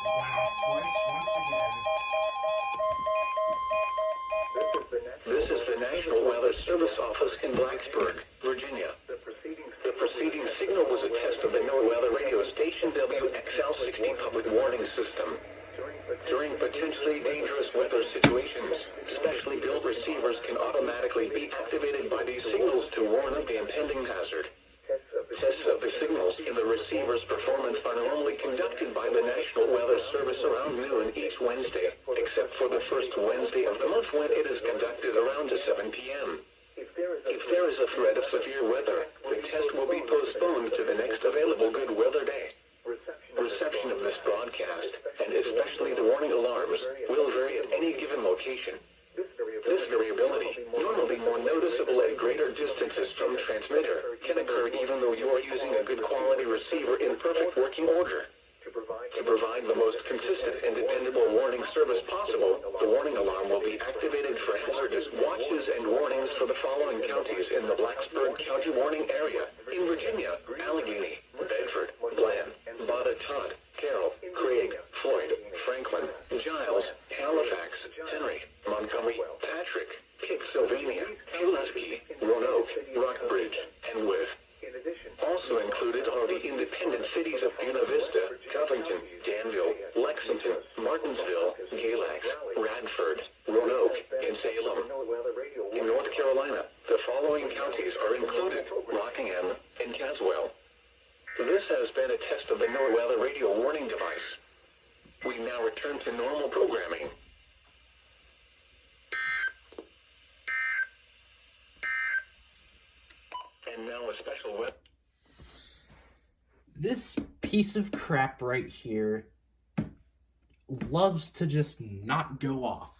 went off twice once again. This is the National Weather Service Office in Blacksburg, Virginia. The preceding signal was a test of the NOAA radio station WXL-60 public warning system. During potentially dangerous weather situations, specially built receivers can automatically be activated by these signals to warn of the impending hazard. Tests of the signals in the receiver's performance are normally conducted by the National Weather Service around noon each Wednesday, except for the first Wednesday of the month when it is conducted around 7 p.m. If there is a threat of severe weather, the test will be postponed to the next available good weather day. Reception of this broadcast, and especially the warning alarms, will vary at any given location. This variability, normally more noticeable at greater distances from transmitter, can occur even though you are using a good quality receiver in perfect working order. To provide the most consistent and dependable warning service possible, the warning alarm will be activated for hazardous watches and warnings for the following counties in the Blacksburg County warning area: in Virginia, Allegheny, Bedford, Bland, Bada Todd, Carroll, Craig, Floyd, Franklin, Giles, Halifax, Henry, Montgomery, Patrick, Sylvania, Pulaski, Roanoke, Rockbridge, and Wythe. Also included are the independent cities of Buena Vista, Covington, Danville, Lexington, Martinsville, Galax, Radford, Roanoke, and Salem. In North Carolina, the following counties are included: Rockingham and Caswell. This has been a test of the NOAA Weather Radio Warning device. We now return to normal programming. And now a special web. This piece of crap right here loves to just not go off.